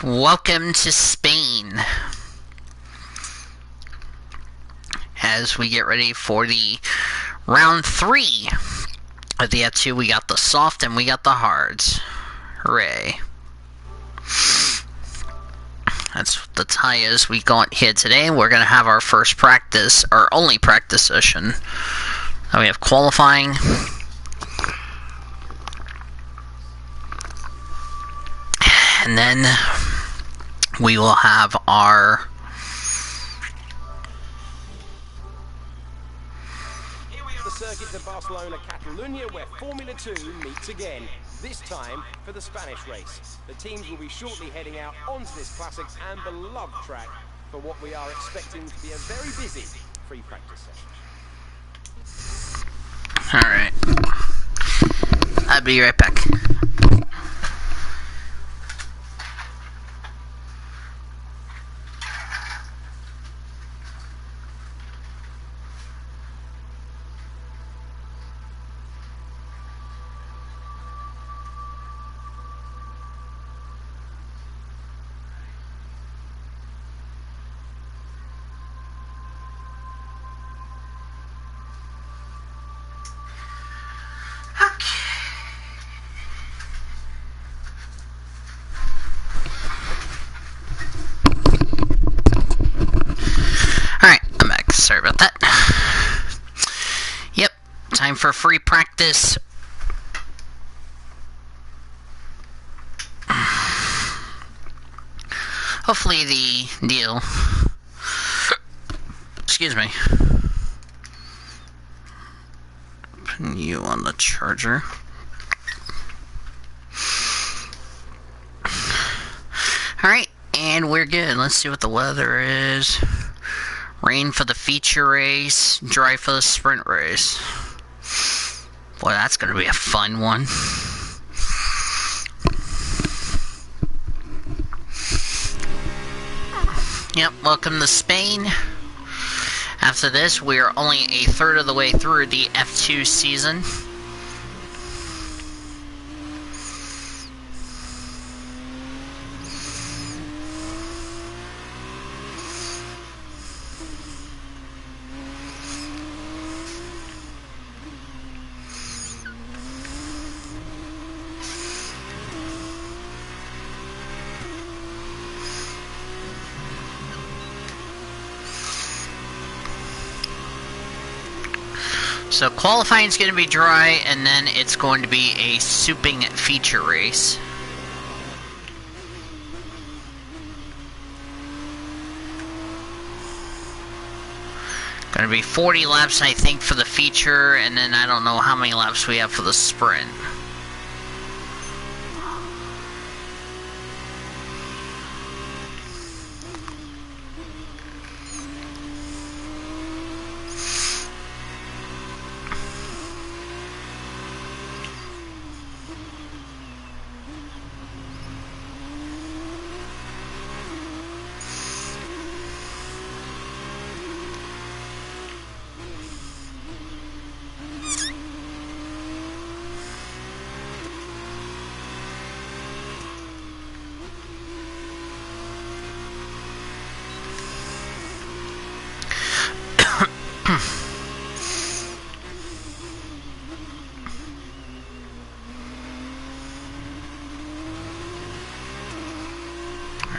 Welcome to Spain. As we get ready for the round 3 of the F2, we got the soft and we got the hards. Hooray. That's what the tie is we got here today. We're going to have our first practice, our only practice session. Now we have qualifying. And then we will have our the circuit to Barcelona, Catalunya, where Formula 2 meets again. This time for the Spanish race. The teams will be shortly heading out onto this classic and beloved track for what we are expecting to be a very busy free practice session. Alright. I'll be right back. Alright, I'm back. Sorry about that. Yep, time for free practice. Hopefully the deal... Excuse me. Putting you on the charger. Alright, and we're good. Let's see what the weather is. Rain for the feature race, dry for the sprint race. Boy, that's going to be a fun one. Yep, welcome to Spain. After this, we are only a third of the way through the F2 season. So qualifying is going to be dry, and then it's going to be a souping feature race. Going to be 40 laps, I think, for the feature, and then I don't know how many laps we have for the sprint.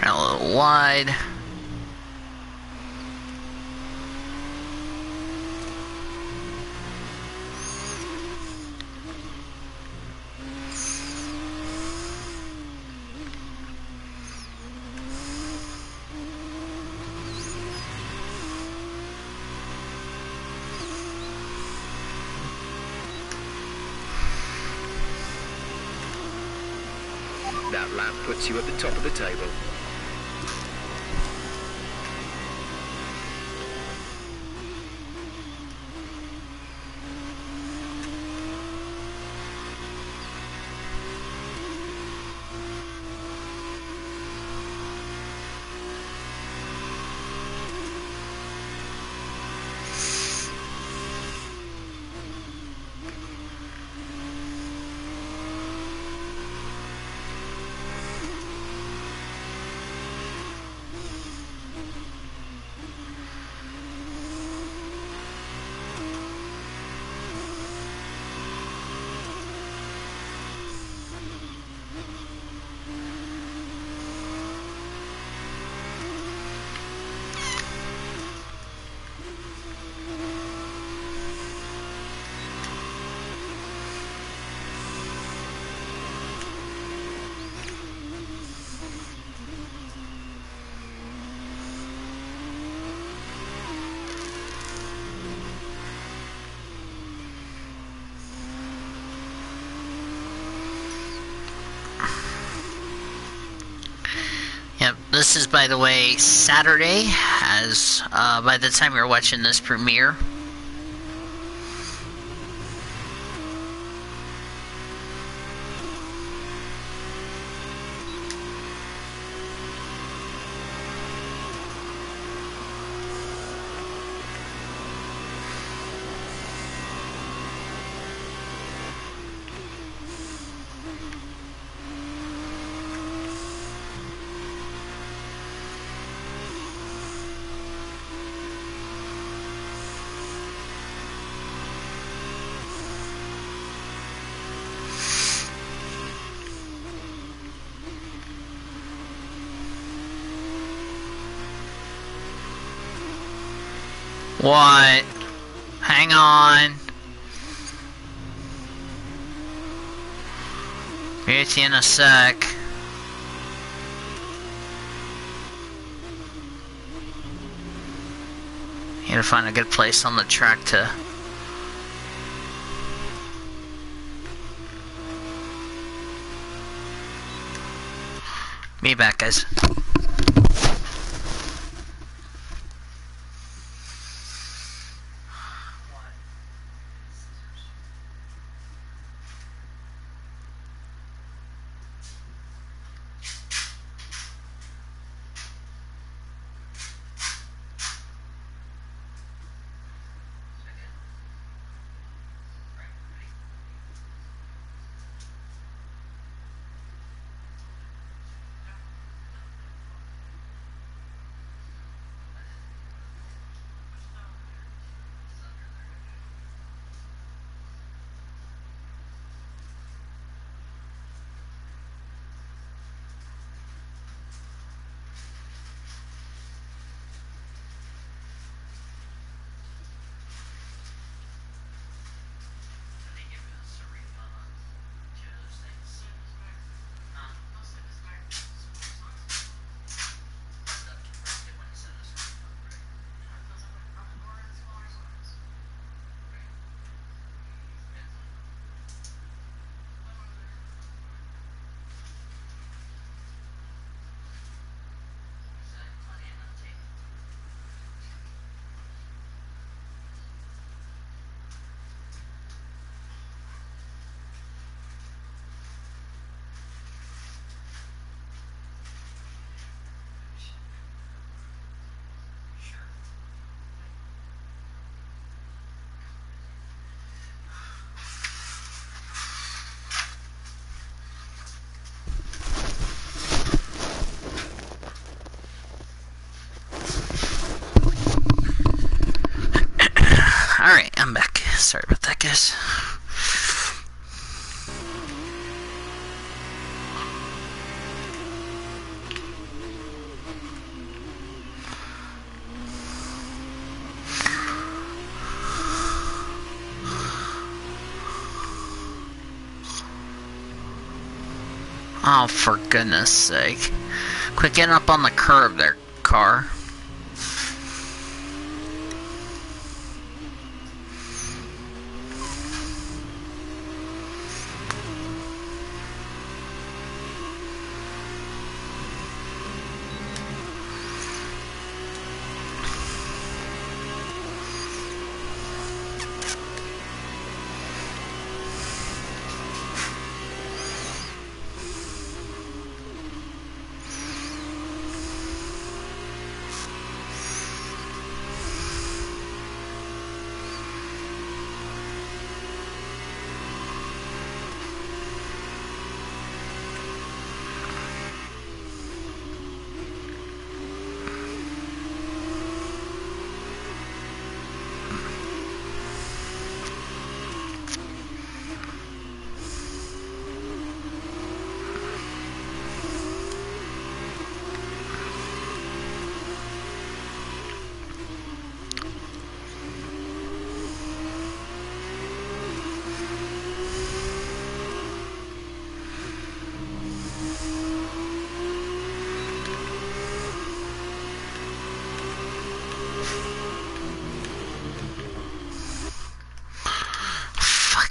A little wide. That lap puts you at the top of the table. Yep, this is, by the way, Saturday, as by the time you're watching this premiere. What? Hang on. Be with you in a sec. Need to find a good place on the track to... Be back, guys. Alright, I'm back. Sorry about that, guys. Oh, for goodness sake. Quit getting up on the curb there, car.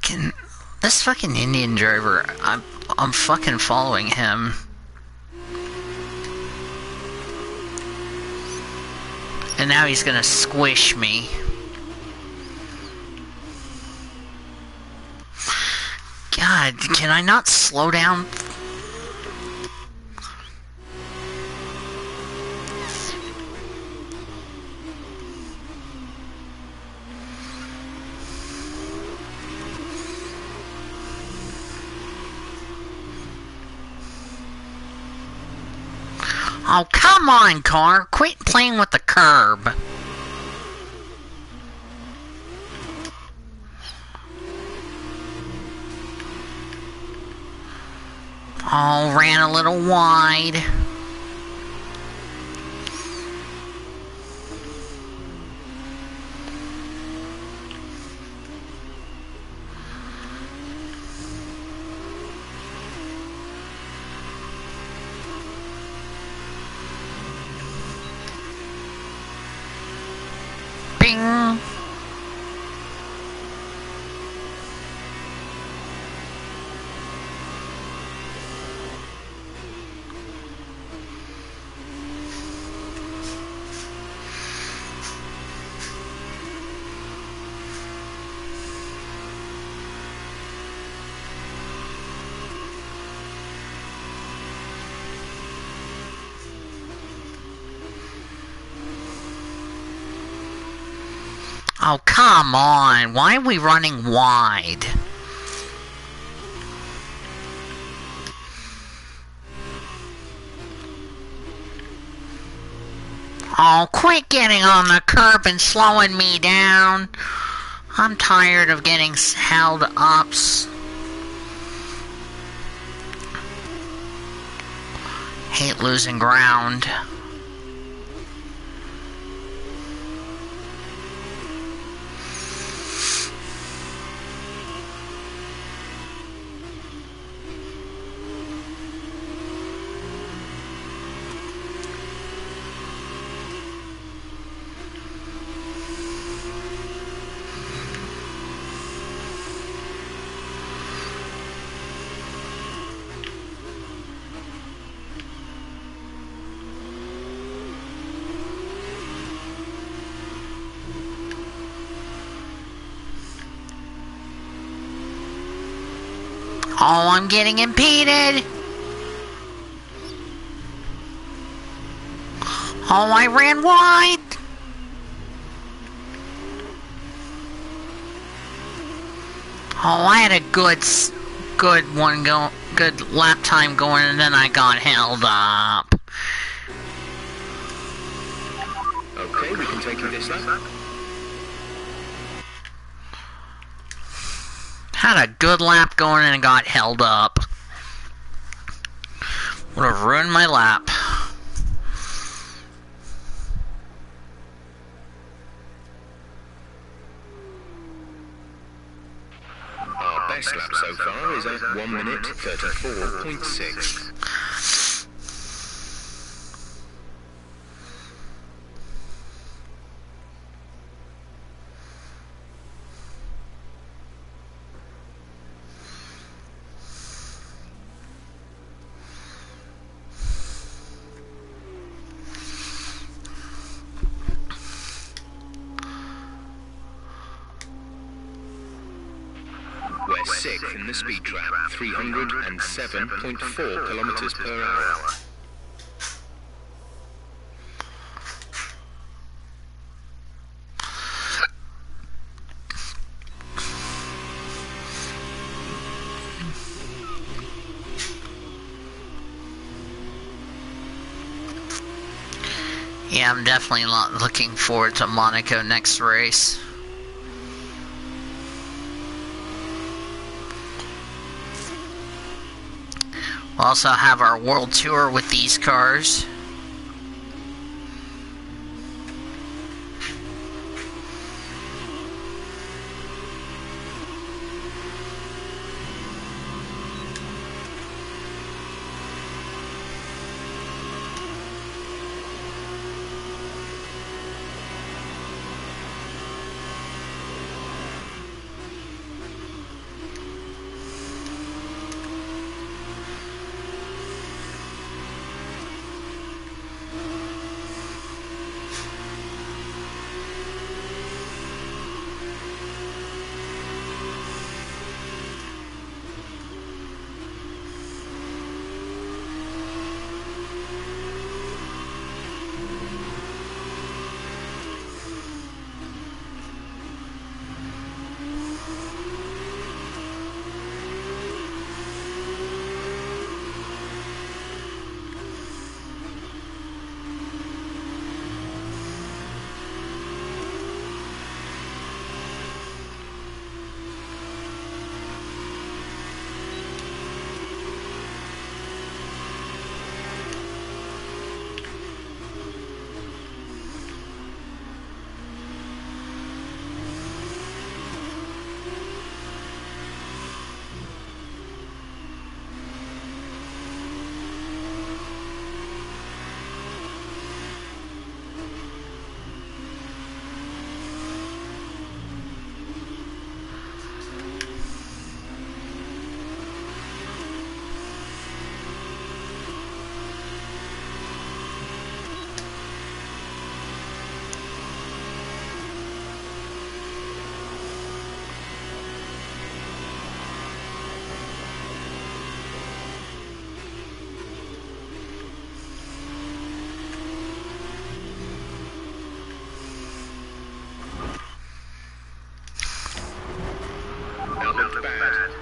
fucking... This fucking Indian driver, I'm fucking following him. And now he's gonna squish me. God, can I not slow down? Oh, come on, car. Quit playing with the curb. Oh, ran a little wide. Bing. Oh, come on. Why are we running wide? Oh, quit getting on the curb and slowing me down. I'm tired of getting held ups. Hate losing ground. Oh, I'm getting impeded. Oh, I ran wide. Oh, I had a good lap time going, and then I got held up. Okay, we can take you this lap. Had a good lap going and got held up. Would have ruined my lap. Our best lap so far is at 1 minute 34.6. We're sixth in the speed trap, 307.4 kilometers per hour. Yeah, I'm definitely looking forward to Monaco next race. We'll also have our world tour with these cars.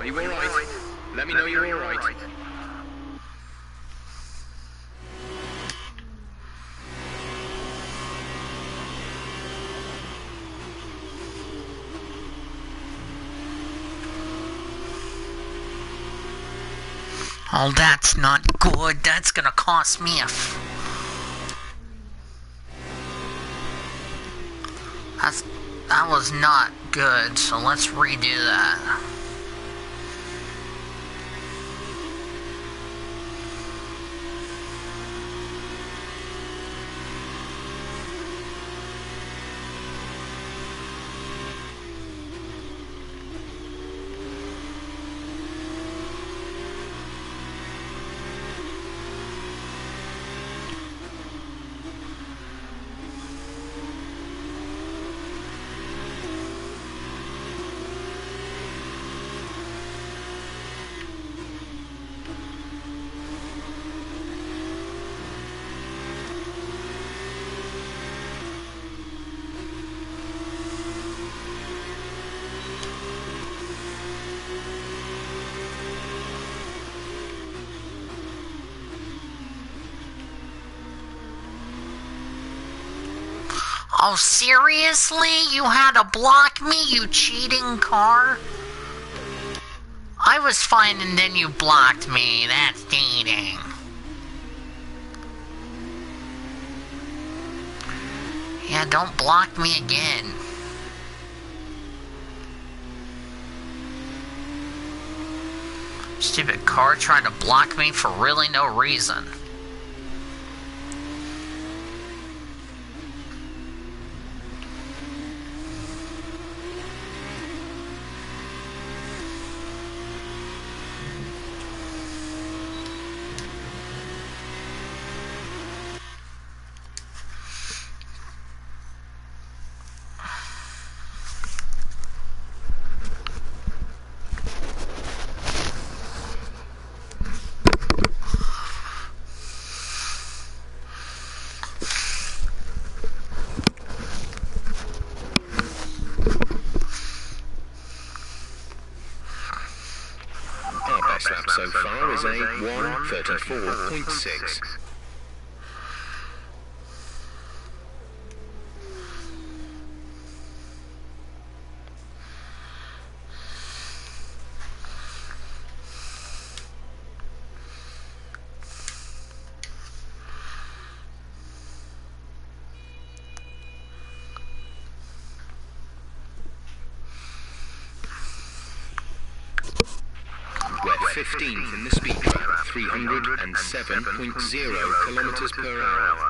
you alright? Let me know you're alright. Oh, that's not good. That's gonna cost me that was not good, so let's redo that. Oh, seriously? You had to block me, you cheating car? I was fine and then you blocked me. That's cheating. Yeah, don't block me again. Stupid car trying to block me for really no reason. Best lap so far is a 1:34.6. We're 15th in the speed trap, 307.0 kilometers per hour.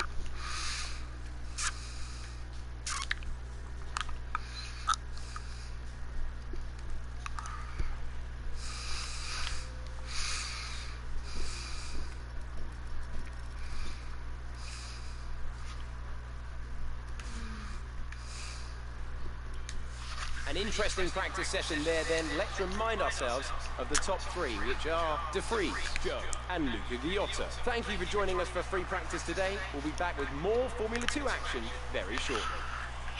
An interesting practice session there then. Let's remind ourselves of the top three, which are De Vries, Joe and Luca Ghiotto. Thank you for joining us for free practice today. We'll be back with more Formula 2 action very shortly.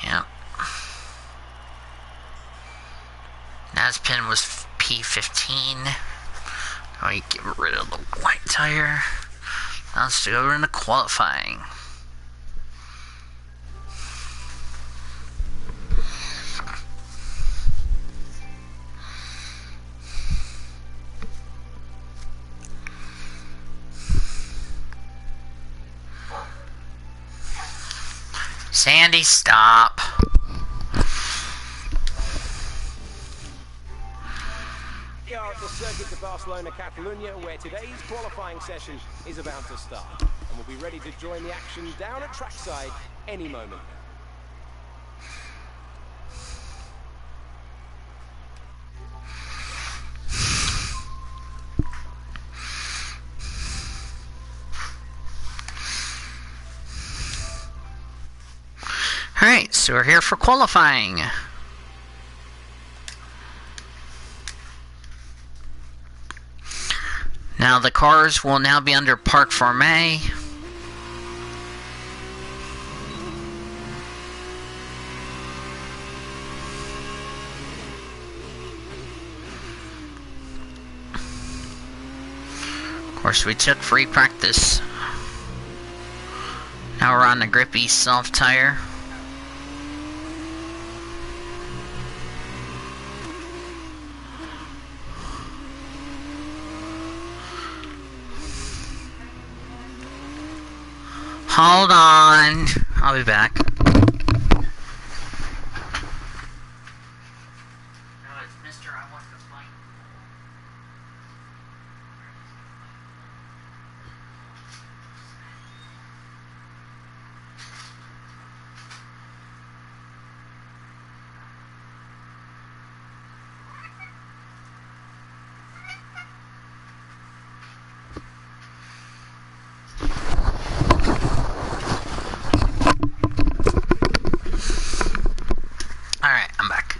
Yeah. Nazpin was P15. Now you get rid of the white tire. Now let's go into qualifying. Sandy, stop. We are at the Circuit de Barcelona, Catalunya, where today's qualifying session is about to start. And we'll be ready to join the action down at trackside any moment. Alright, so we're here for qualifying. Now the cars will now be under Parc Fermé. course, we took free practice. Now we're on the grippy soft tire. Hold on. I'll be back. Alright, I'm back.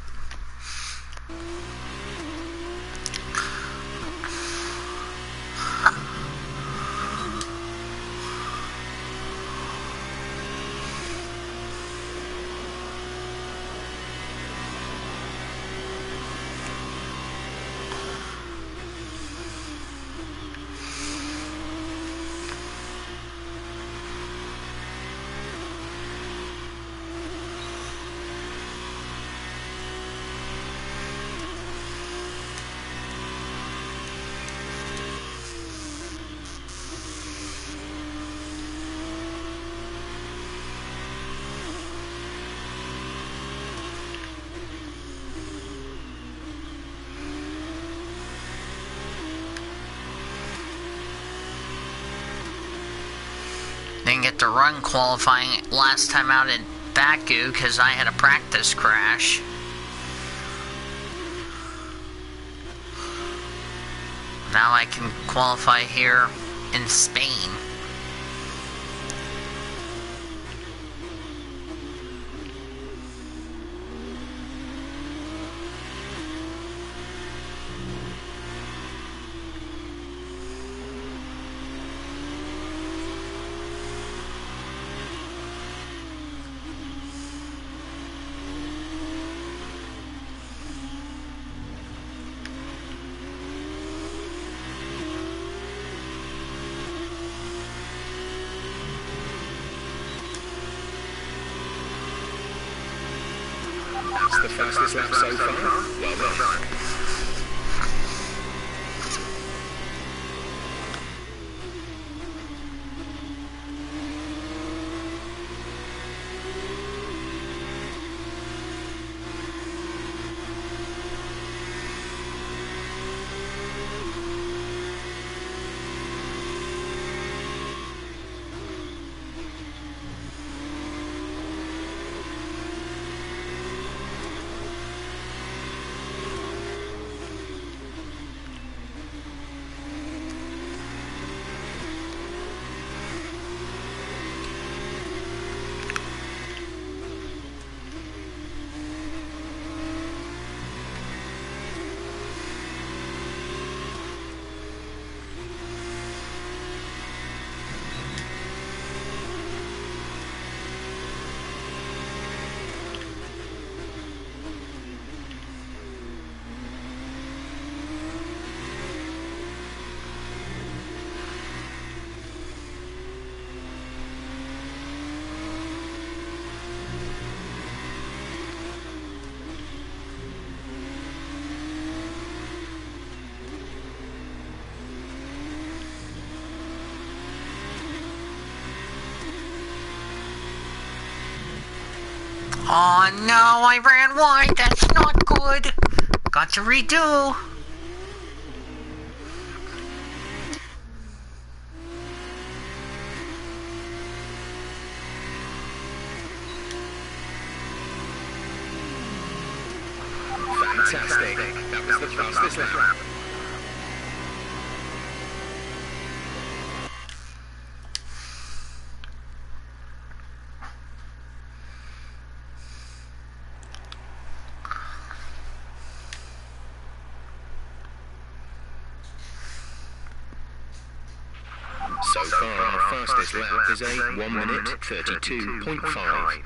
Didn't get to run qualifying last time out in Baku because I had a practice crash. Now I can qualify here in Spain. That's the fastest lap so far. Well done. Oh no, I ran wide. That's not good. Got to redo. Fantastic. That was the fastest lap. So far, our fastest lap is a 1 minute 32.5.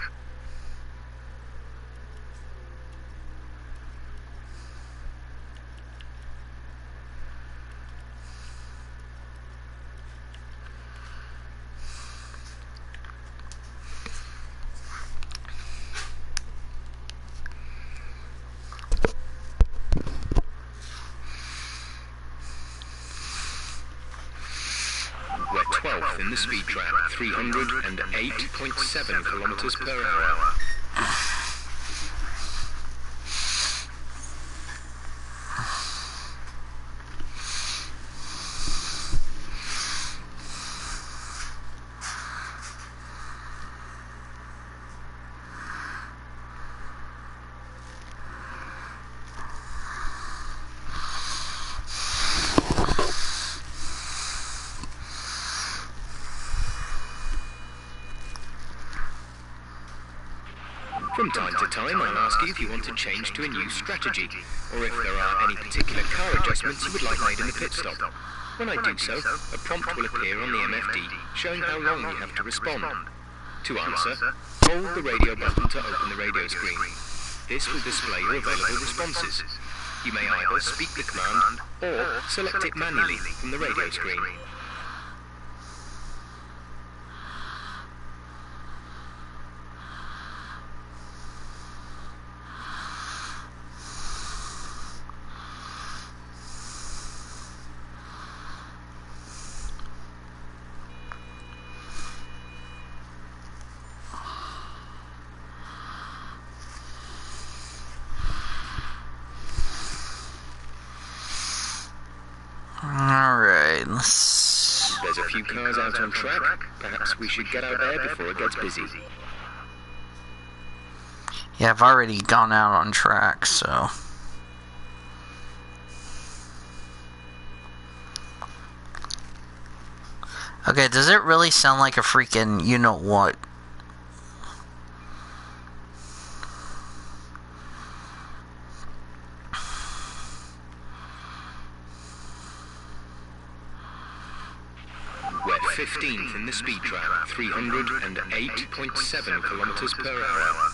in the speed trap, 308.7 kilometers per hour. From time to time, I'll ask you if you want to change to a new strategy, or if there are any particular car adjustments you would like made in the pit stop. When I do so, a prompt will appear on the MFD showing how long you have to respond. To answer, hold the radio button to open the radio screen. This will display your available responses. You may either speak the command or select it manually from the radio screen. Alright, let's... There's a few cars out on track. Perhaps we should get out there before it gets busy. Yeah, I've already gone out on track, so... Okay, does it really sound like a freaking you-know-what? We're 15th in the speed trap, 308.7 kilometers per hour.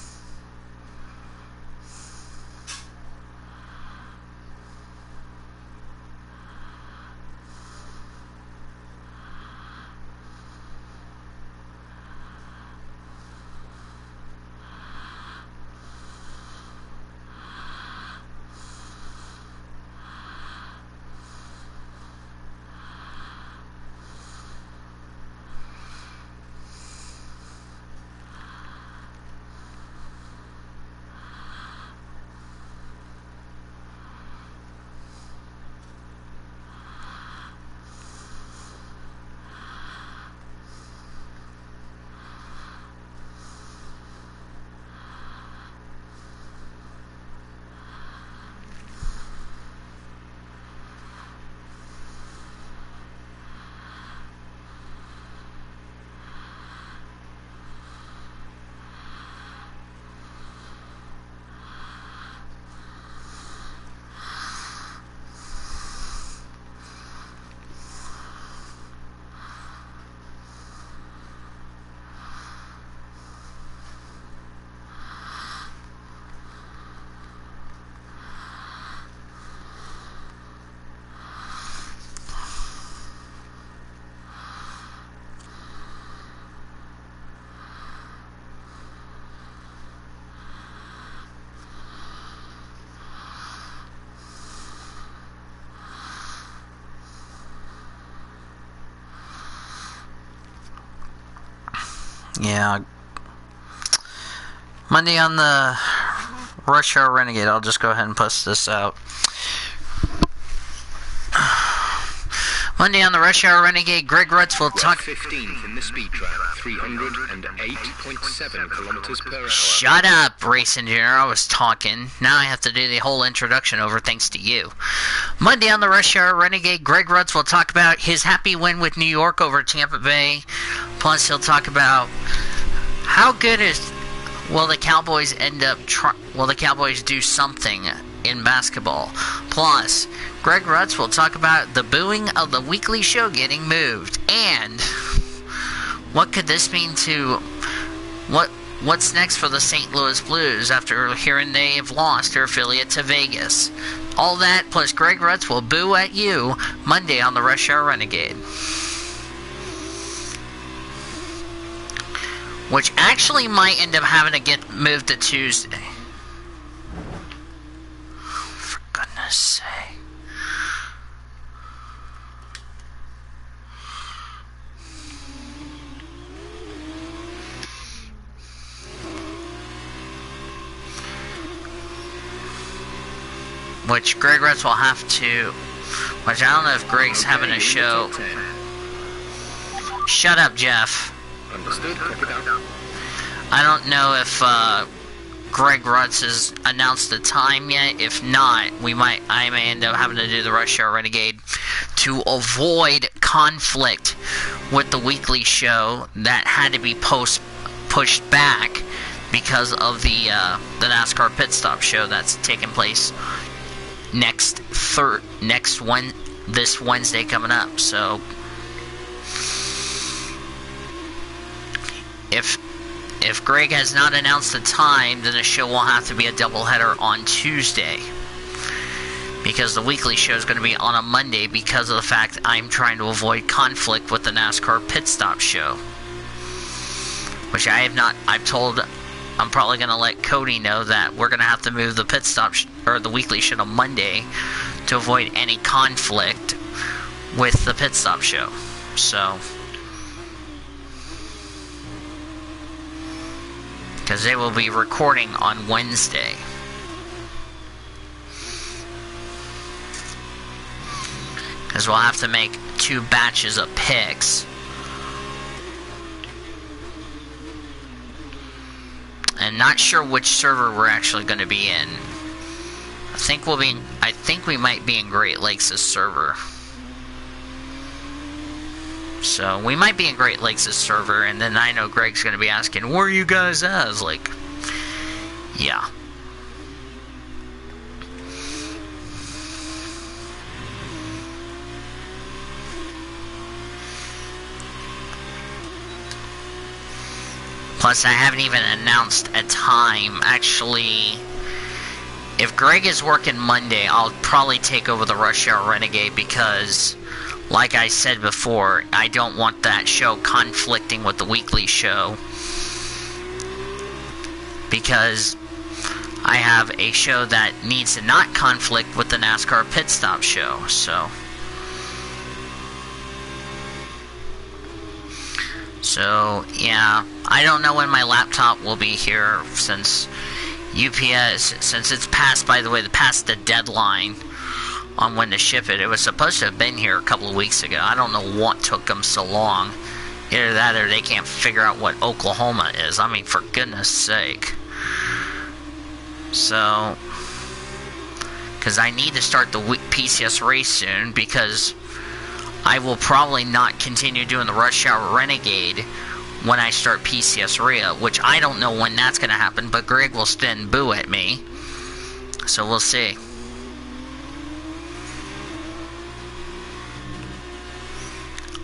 Yeah. Monday on the Rush Hour Renegade. I'll just go ahead and post this out. Monday on the Rush Hour Renegade, Greg Rutz will talk... 15th in the speed trap, 308.7 kilometers per hour. Shut up, race engineer. I was talking. Now I have to do the whole introduction over thanks to you. Monday on the Rush Hour Renegade, Greg Rutz will talk about his happy win with New York over Tampa Bay. Plus, he'll talk about how good will the Cowboys end up... will the Cowboys do something in basketball? Plus, Greg Rutz will talk about the booing of the weekly show getting moved. And what could this mean to... What's next for the St. Louis Blues after hearing they have lost their affiliate to Vegas? All that, plus Greg Rutz will boo at you Monday on the Rush Hour Renegade. Which actually might end up having to get moved to Tuesday. For goodness sake. which Greg Rutz will have to, which I don't know if Greg's having a show. Shut up, Jeff. Understood. Copy that. I don't know if Greg Rutz has announced the time yet. If not, I may end up having to do the Rush Hour Renegade to avoid conflict with the weekly show that had to be pushed back because of the NASCAR Pit Stop show that's taking place this Wednesday coming up. So if Greg has not announced the time, then the show will have to be a doubleheader on Tuesday, because the weekly show is going to be on a Monday because of the fact I'm trying to avoid conflict with the NASCAR Pit Stop show, which I have not. I'm probably going to let Cody know that we're going to have to move the Pit Stop or the weekly show to Monday to avoid any conflict with the Pit Stop show. So, because they will be recording on Wednesday. Because we'll have to make 2 batches of picks. And not sure which server we're actually going to be in. I think we might be in Great Lakes' server. So we might be in Great Lakes' server, and then I know Greg's going to be asking, where are you guys at? I was like, yeah. Plus, I haven't even announced a time. Actually, if Greg is working Monday, I'll probably take over the Rush Hour Renegade because, like I said before, I don't want that show conflicting with the weekly show. Because I have a show that needs to not conflict with the NASCAR Pit Stop show, so... So, yeah, I don't know when my laptop will be here since UPS, since it's past the deadline on when to ship it. It was supposed to have been here a couple of weeks ago. I don't know what took them so long. Either that or they can't figure out what Oklahoma is. I mean, for goodness sake. So, because I need to start the PCS race soon, because I will probably not continue doing the Rush Hour Renegade when I start PCS Rhea, which I don't know when that's going to happen, but Greg will then boo at me. So we'll see.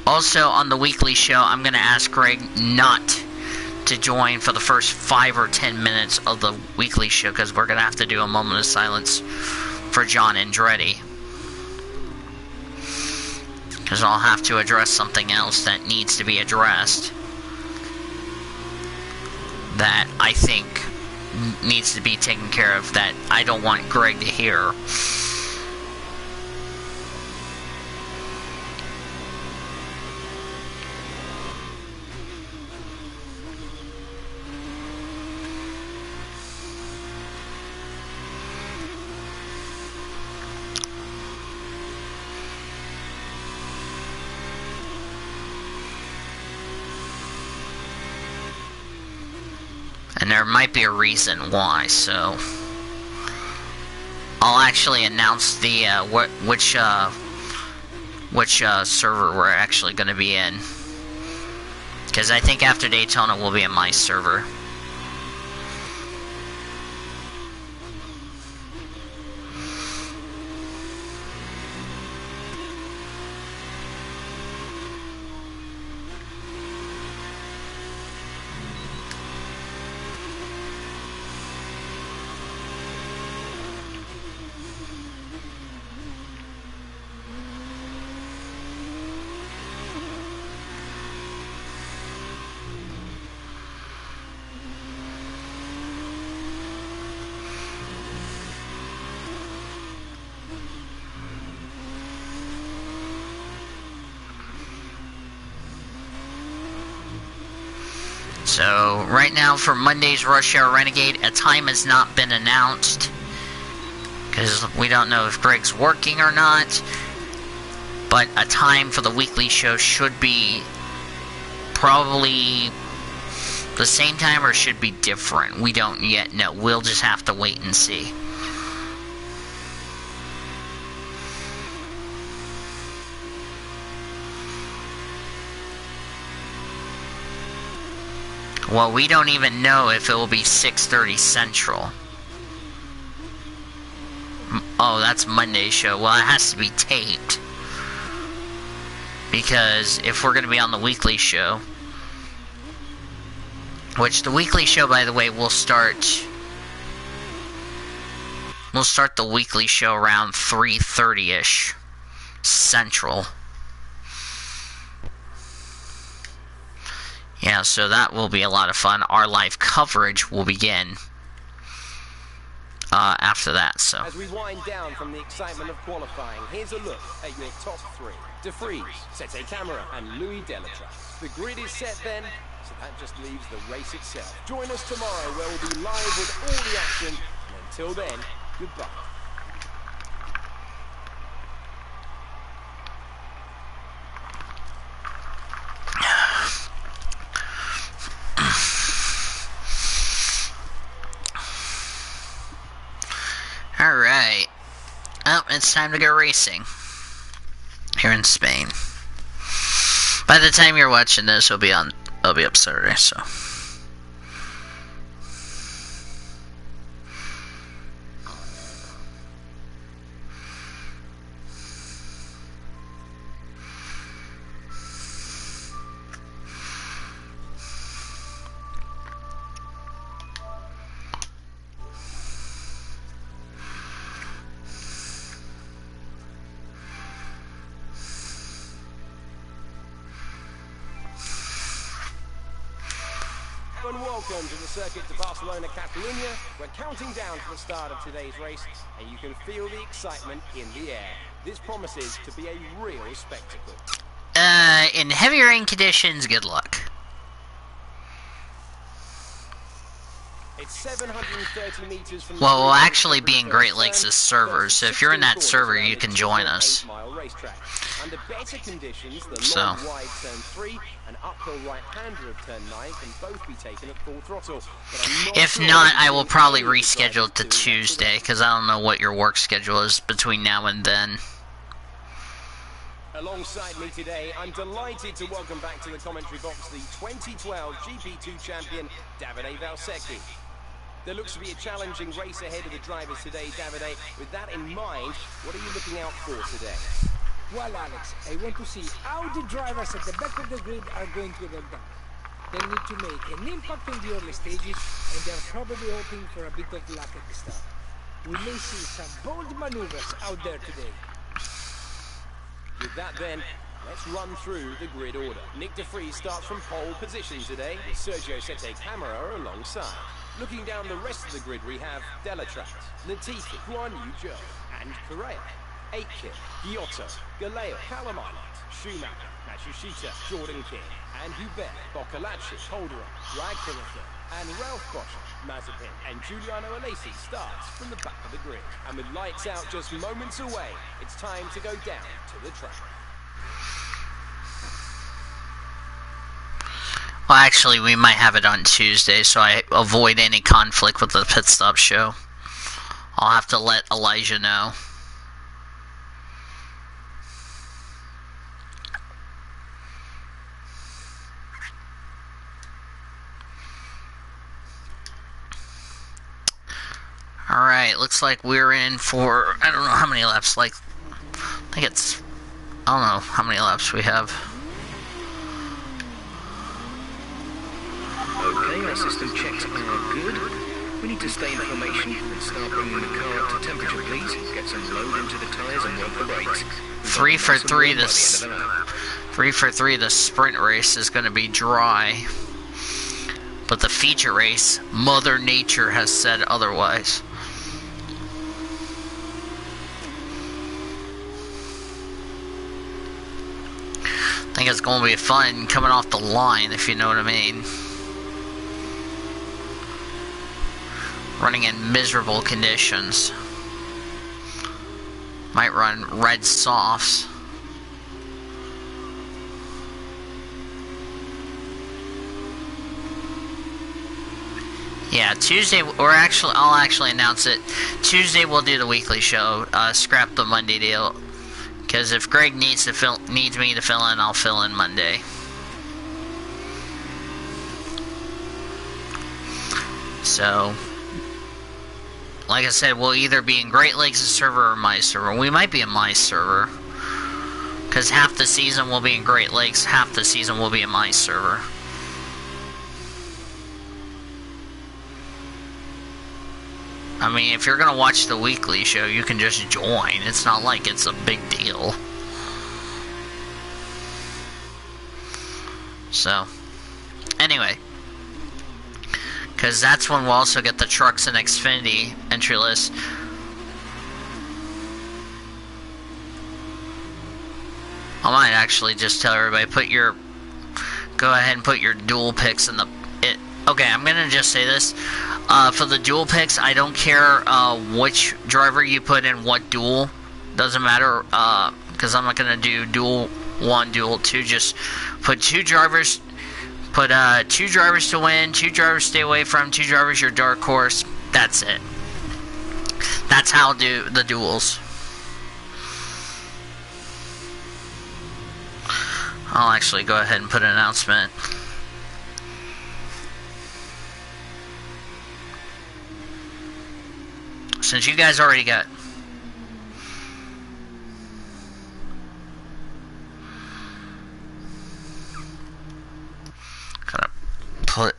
Also, on the weekly show, I'm going to ask Greg not to join for the first 5 or 10 minutes of the weekly show, because we're going to have to do a moment of silence for John Andretti. Because I'll have to address something else that needs to be addressed that I think needs to be taken care of, that I don't want Greg to hear. And there might be a reason why, so I'll actually announce the which server we're actually going to be in, because I think after Daytona we'll be in my server. So, right now for Monday's Rush Hour Renegade, a time has not been announced. because we don't know if Greg's working or not. But a time for the weekly show should be probably the same time or should be different. We don't yet know. We'll just have to wait and see. Well, we don't even know if it will be 6:30 Central. Oh, that's Monday's show. Well, it has to be taped. Because if we're going to be on the weekly show, which the weekly show, by the way, will start... We'll start the weekly show around 3:30-ish Central. Yeah, so that will be a lot of fun. Our live coverage will begin after that, so. As we wind down from the excitement of qualifying, here's a look at your top three. De Vries, Sete Camara, and Louis Delatraz. The grid is set then, so that just leaves the race itself. Join us tomorrow where we'll be live with all the action. And until then, goodbye. Alright. Oh, it's time to go racing. Here in Spain. By the time you're watching this, it'll be up Saturday, so. And welcome to the Circuit de Barcelona, Catalunya. We're counting down to the start of today's race, and you can feel the excitement in the air. This promises to be a real spectacle. In heavy rain conditions, good luck. It's 730 meters from well, we'll actually be in Great Lakes' server, so if you're in that server, you can join us. Under better conditions, the So. long wide turn 3 and uphill right-hander of turn 9 can both be taken at full throttle. But I'm not If sure not, I if will you'll probably be able reschedule it to do Tuesday, because I don't know what your work schedule is between now and then. Alongside me today, I'm delighted to welcome back to the commentary box the 2012 GP2 champion, Davide Valsecchi. There looks to be a challenging race ahead of the drivers today, Davide. With that in mind, what are you looking out for today? Well, Alex, I want to see how the drivers at the back of the grid are going to look down. They need to make an impact in the early stages, and they're probably hoping for a bit of luck at the start. We may see some bold maneuvers out there today. With that then, let's run through the grid order. Nick De Vries starts from pole position today, with Sergio Sete Camara alongside. Looking down the rest of the grid, we have Delatraz, Latifi, Guan Yu Zhou, and Correa. Aitken, Giotto, Galeo, Calamite, Schumacher, Matsushita, Jordan King, and Hubert, Boccolacci, Holderer, Radcliffe, and Ralph Bosch, Mazepin, and Giuliano Alesi starts from the back of the grid. And with lights out just moments away, it's time to go down to the track. Well, actually, we might have it on Tuesday, so I avoid any conflict with the pit stop show. I'll have to let Elijah know. Alright, looks like we're in for, I don't know how many laps, like, I think it's, I don't know how many laps we have. Okay, our system checks are good. We need to stay in formation and start bringing the car up to temperature, please. Get some load into the tyres and work the brakes. 3 for 3 this 3 for 3 the sprint race is going to be dry. But the feature race, Mother Nature has said otherwise. I think it's going to be fun coming off the line, if you know what I mean. Running in miserable conditions. Might run red softs. Yeah, Tuesday, I'll actually announce it. Tuesday we'll do the weekly show. Scrap the Monday deal. Because if Greg needs me to fill in, I'll fill in Monday. So, like I said, we'll either be in Great Lakes' server or my server. We might be in my server. Because half the season will be in Great Lakes, half the season will be in my server. I mean, if you're gonna watch the weekly show, you can just join. It's not like it's a big deal. So, anyway. Because that's when we'll also get the trucks and Xfinity entry list. I might actually just tell everybody, go ahead and put your dual picks in the... Okay, I'm gonna just say this. For the dual picks, I don't care which driver you put in what duel. Doesn't matter, because I'm not gonna do duel 1, duel 2. Just put two drivers. Put 2 drivers to win, 2 drivers stay away from, 2 drivers your dark horse. That's it. That's how I'll do the duels. I'll actually go ahead and put an announcement. Since you guys already got... Gotta put...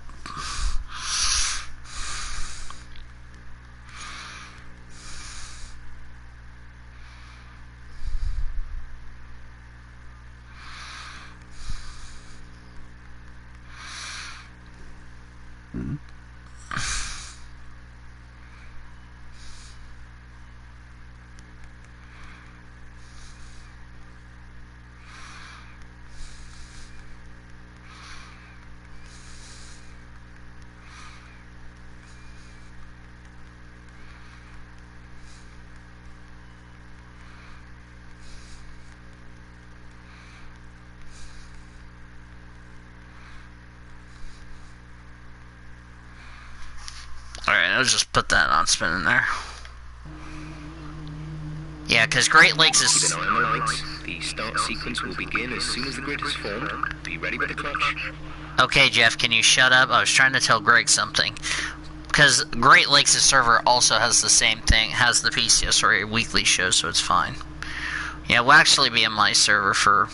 Alright, I'll just put that announcement in there. Yeah, because Great Lakes is... Keep an eye on the lights. The start sequence will begin as soon as the grid is formed. Be ready with the clutch. Okay, Jeff, can you shut up? I was trying to tell Greg something. Because Great Lakes' server also has the same thing, has the PCSRA weekly show, so it's fine. Yeah, we'll actually be in my server for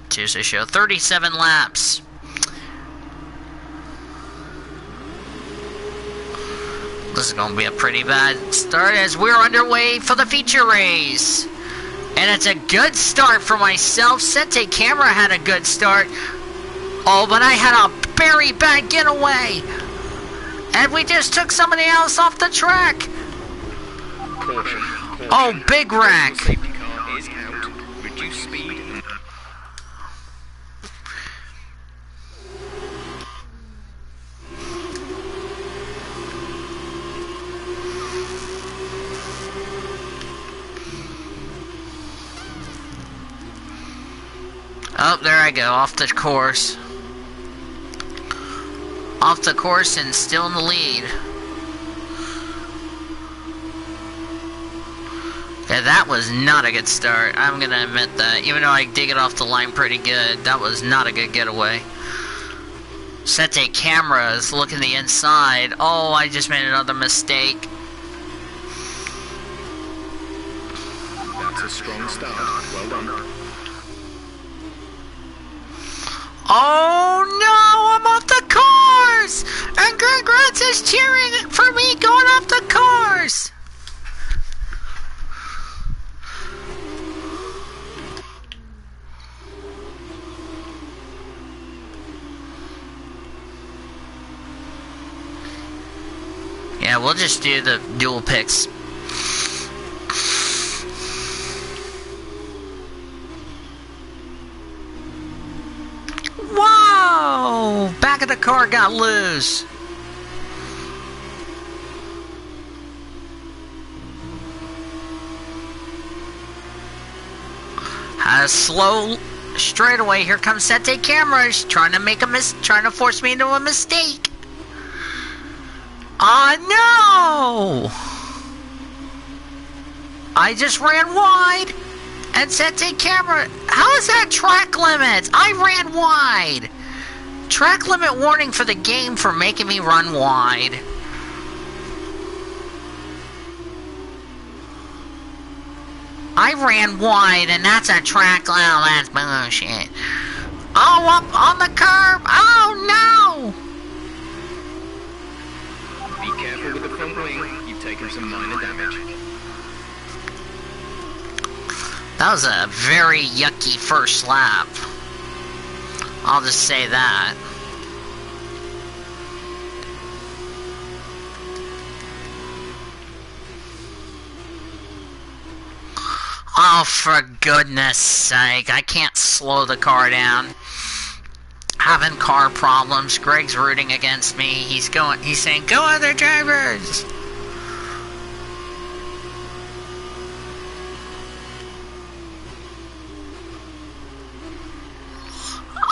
Tuesday show. 37 laps. This is going to be a pretty bad start as we're underway for the feature race. And it's a good start for myself. Sente Camera had a good start. Oh, but I had a very bad getaway. And we just took somebody else off the track. Caution. Oh, big wreck. The safety car is out. Reduce speed. Oh, there I go, off the course. Off the course and still in the lead. Yeah, that was not a good start. I'm gonna admit that. Even though I did get off the line pretty good, that was not a good getaway. Sente Camera is looking the inside. Oh, I just made another mistake. That's a strong start. Well done. Oh no, I'm off the course! And Greg Ratz is cheering for me going off the course! Yeah, we'll just do the dual picks. Whoa! Back of the car got loose. Slow straightaway. Here comes Sete Cameras trying to force me into a mistake. Oh no! I just ran wide and Sete Camera. How is that track limits? I ran wide. Track limit warning for the game for making me run wide. I ran wide and that's a track limit. Oh, that's bullshit. Oh, up on the curb. Oh no! Be careful with the front wing. You've taken some minor damage. That was a very yucky first lap. I'll just say that. Oh, for goodness sake. I can't slow the car down. Having car problems. Greg's rooting against me. He's saying, go other drivers!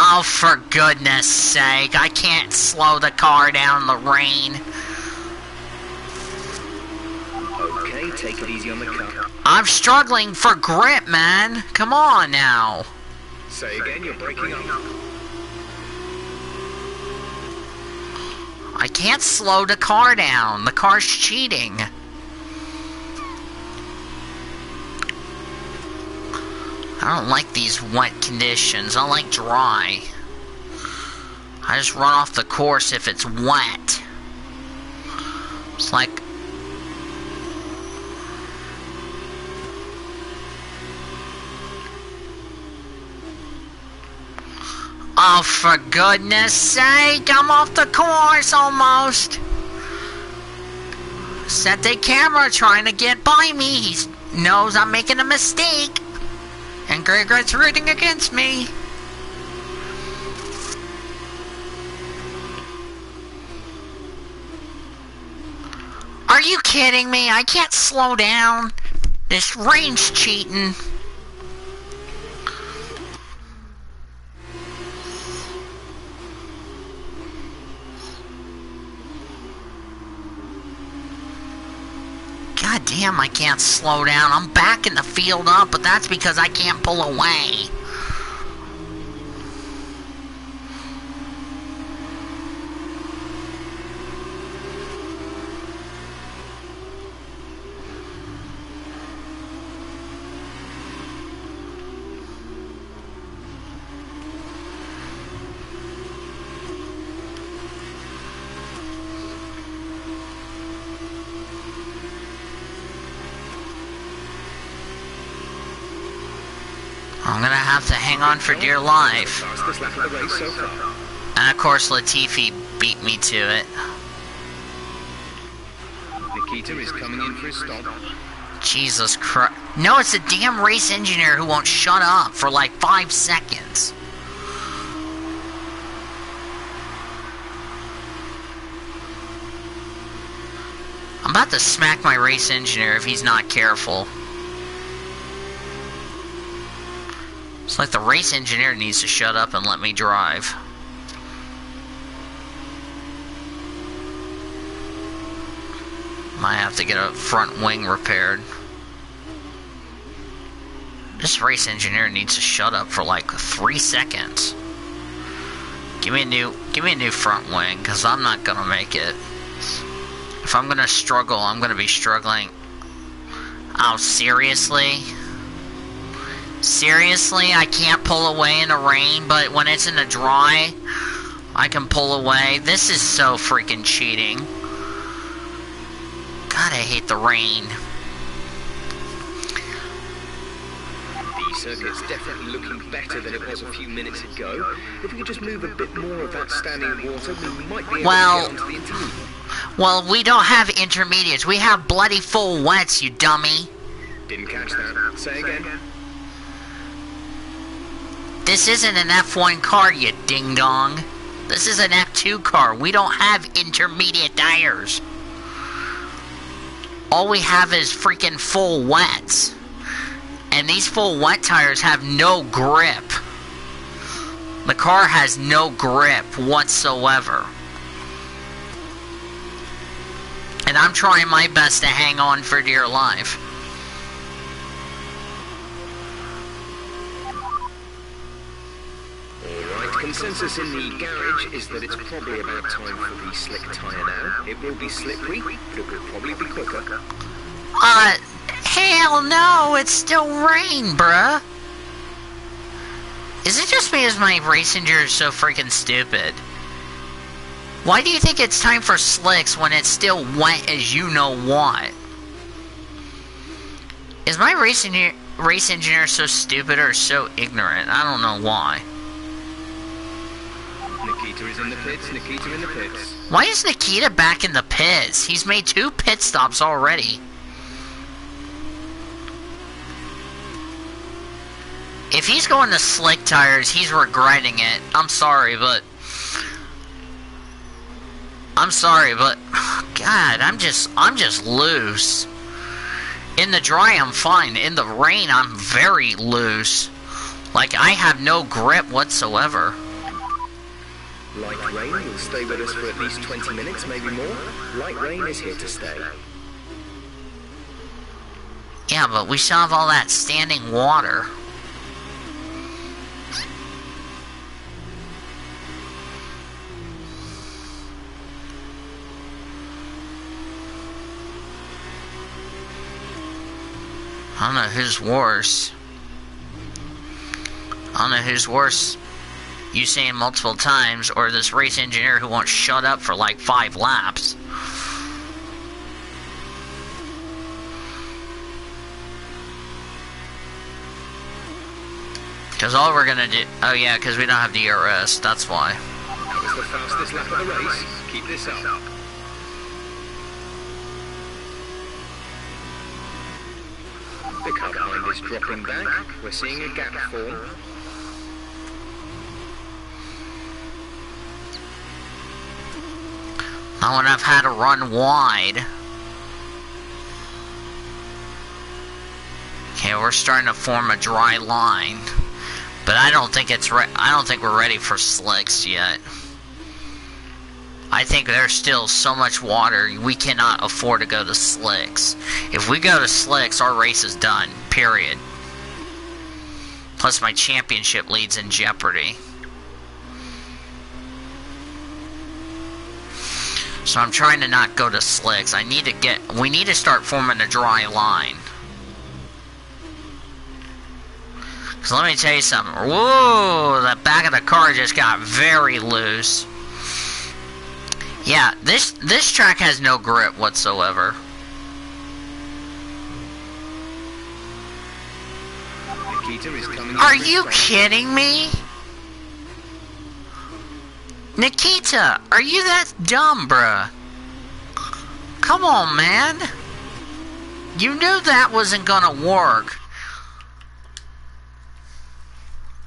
Oh, for goodness sake. I can't slow the car down in the rain. Okay, take it easy on the car. I'm struggling for grip, man. Come on now. Say again, you're breaking up. I can't slow the car down. The car's cheating. I don't like these wet conditions. I like dry. I just run off the course if it's wet. It's like... Oh, for goodness sake, I'm off the course almost. Sete Camera trying to get by me. He knows I'm making a mistake. And Greg's rooting against me. Are you kidding me? I can't slow down. This rain's cheating. God damn, I can't slow down. I'm backing the field up, but that's because I can't pull away. I'm gonna have to hang on for dear life. Fastest lap of the race so far. And of course Latifi beat me to it. Nikita is coming in for his stop. Jesus Christ. No, it's the damn race engineer who won't shut up for like 5 seconds. I'm about to smack my race engineer if he's not careful. It's like the race engineer needs to shut up and let me drive. Might have to get a front wing repaired. This race engineer needs to shut up for like 3 seconds. Give me a new front wing, cause I'm not gonna make it. If I'm gonna struggle, I'm gonna be struggling. Oh, seriously? Seriously, I can't pull away in the rain, but when it's in the dry, I can pull away. This is so freaking cheating. God, I hate the rain. The circuit's definitely looking better than it was a few minutes ago. If we could just move a bit more of that standing water, we might be able to get onto the intermediate. Well, we don't have intermediates. We have bloody full wets, you dummy. Didn't catch that. Say again. This isn't an F1 car, you ding-dong. This is an F2 car. We don't have intermediate tires. All we have is freaking full wets. And these full wet tires have no grip. The car has no grip whatsoever. And I'm trying my best to hang on for dear life. Alright, consensus in the garage is that it's probably about time for the slick tyre now. It will be slippery, but it will probably be quicker. Hell no, it's still rain, bruh. Is it just me as my race engineer is so freaking stupid? Why do you think it's time for slicks when it's still wet as you know what? Is my race engineer so stupid or so ignorant? I don't know why. Nikita is in the pits, Nikita in the pits. Why is Nikita back in the pits? He's made 2 pit stops already. If he's going to slick tires, he's regretting it. I'm sorry, but God, I'm just loose. In the dry, I'm fine. In the rain, I'm very loose. Like, I have no grip whatsoever. Light rain will stay with us for at least 20 minutes, maybe more. Light rain is here to stay. Yeah, but we still have all that standing water. I don't know who's worse. I don't know who's worse. You saying multiple times, or this race engineer who won't shut up for like 5 laps. Because all we're gonna do... Oh yeah, because we don't have DRS, that's why. That was the fastest lap of the race. Keep this up. The car behind is dropping back. We're seeing a gap form. Now when I've had to run wide. Okay, we're starting to form a dry line. But I don't think we're ready for slicks yet. I think there's still so much water, we cannot afford to go to slicks. If we go to slicks, our race is done. Period. Plus my championship lead's in jeopardy. So I'm trying to not go to slicks. We need to start forming a dry line. Because let me tell you something. Whoa, the back of the car just got very loose. Yeah, this track has no grip whatsoever. Nikita is coming. Are you kidding me? Nikita, are you that dumb, bruh? Come on, man. You knew that wasn't gonna work.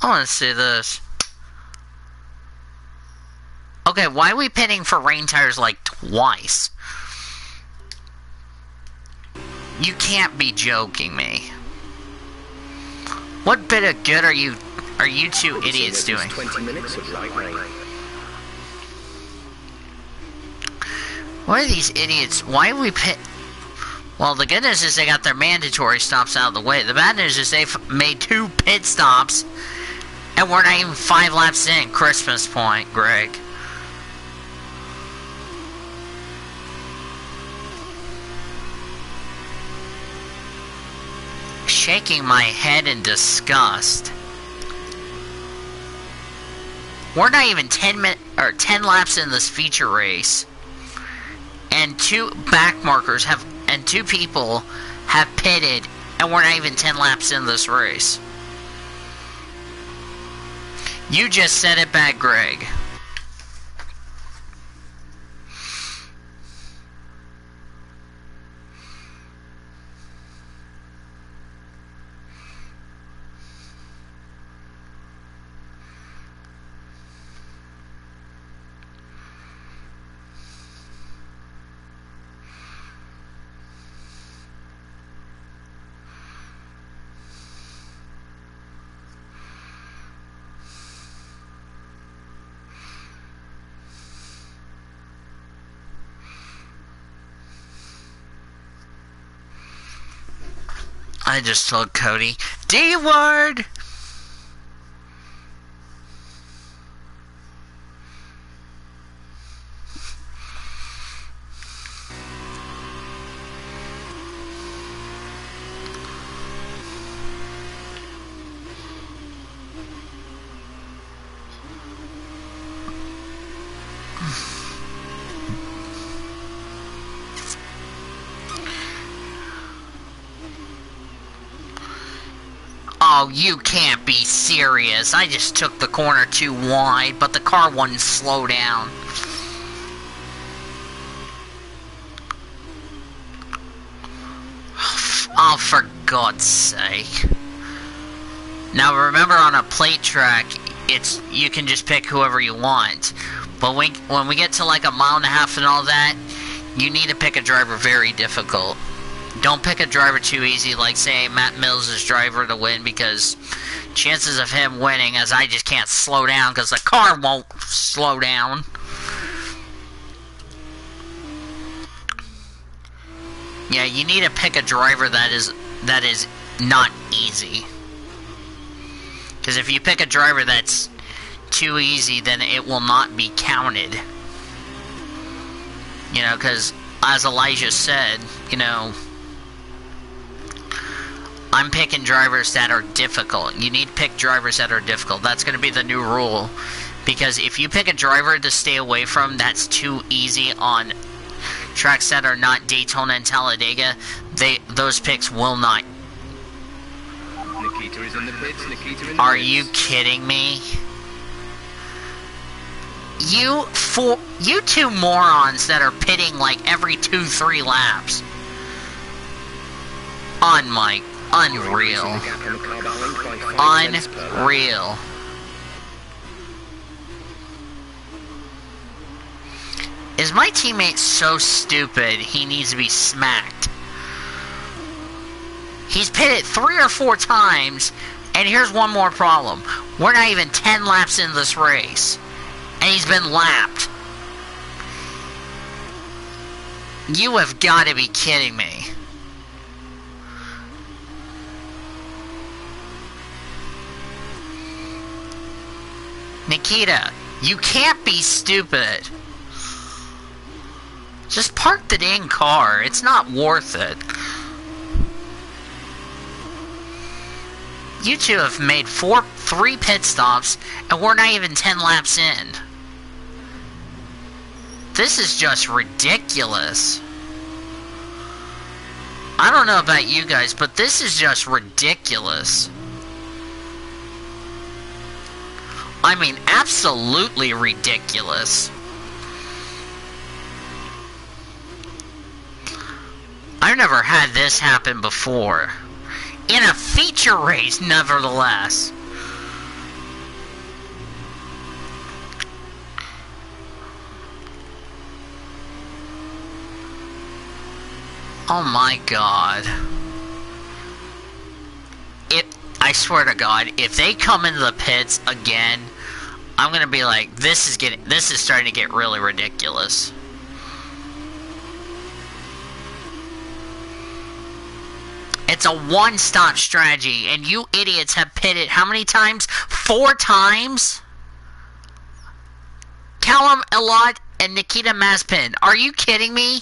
I wanna see this. Okay, why are we pitting for rain tires like twice? You can't be joking me. What bit of good are you two idiots doing? 20 minutes of light rain. What are these idiots? Why are we pit? Well, the good news is they got their mandatory stops out of the way. The bad news is they've made 2 pit stops, and we're not even 5 laps in. Christmas point, Greg. Shaking my head in disgust. We're not even 10 laps in this feature race, and 2 back markers and 2 people have pitted, and we're not even 10 laps in this race. You just said it back, Greg. I just told Cody, D-word! Oh, you can't be serious. I just took the corner too wide, but the car wouldn't slow down. Oh, for God's sake. Now remember, on a plate track, you can just pick whoever you want. But when we get to like a mile and a half and all that, you need to pick a driver very difficult. Don't pick a driver too easy, like say Matt Mills' driver to win, because chances of him winning, as I just can't slow down because the car won't slow down. Yeah, you need to pick a driver that is not easy. Because if you pick a driver that's too easy, then it will not be counted. You know, because as Elijah said, you know, I'm picking drivers that are difficult. You need to pick drivers that are difficult. That's going to be the new rule. Because if you pick a driver to stay away from that's too easy on tracks that are not Daytona and Talladega, those picks will not. Nikita is in the pits. Nikita in the Are pits. you kidding me? You two morons that are pitting like every 2-3 laps. Unreal. Unreal. Is my teammate so stupid he needs to be smacked? He's pitted 3 or 4 times, and here's one more problem. We're not even 10 laps into this race, and he's been lapped. You have got to be kidding me. Nikita, you can't be stupid. Just park the dang car. It's not worth it. You two have made 3 pit stops, and we're not even 10 laps in. This is just ridiculous. I don't know about you guys, but this is just ridiculous. I mean, absolutely ridiculous. I've never had this happen before. In a feature race, nevertheless. Oh my God. I swear to God, if they come into the pits again, I'm gonna be like, this is starting to get really ridiculous. It's a one-stop strategy, and you idiots have pitted how many times? 4 times? Callum Elott and Nikita Mazepin. Are you kidding me?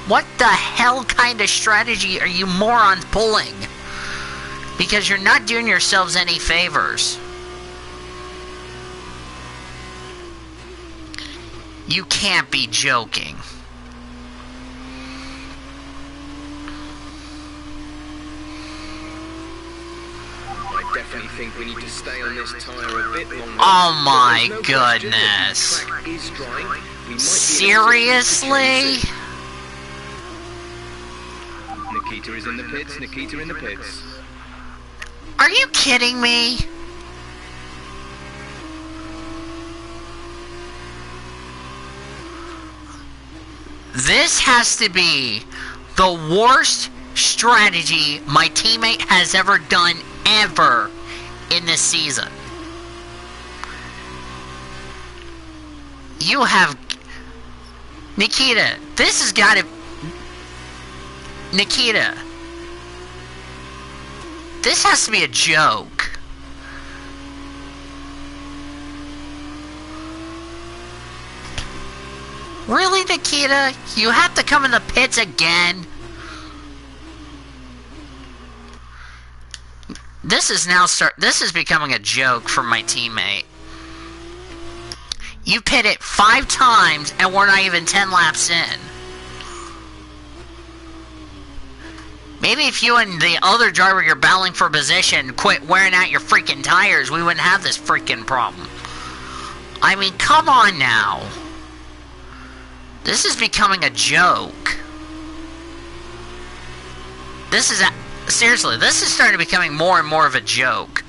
What the hell kind of strategy are you morons pulling? Because you're not doing yourselves any favors. You can't be joking. I definitely think we need to stay on this tyre a bit longer. Oh my There's no question that goodness. the track is dry. We might be in a Seriously? position to change it. Nikita is in the pits. Nikita in the pits. Are you kidding me? This has to be the worst strategy my teammate has ever done ever in this season. You have... Nikita, this has got to... Nikita, this has to be a joke. Really, Nikita? You have to come in the pits again? This is becoming a joke from my teammate. You pit it 5 times and we're not even 10 laps in. Maybe if you and the other driver you're battling for position quit wearing out your freaking tires, we wouldn't have this freaking problem. I mean, come on now. This is becoming a joke. Seriously, this is starting to becoming more and more of a joke.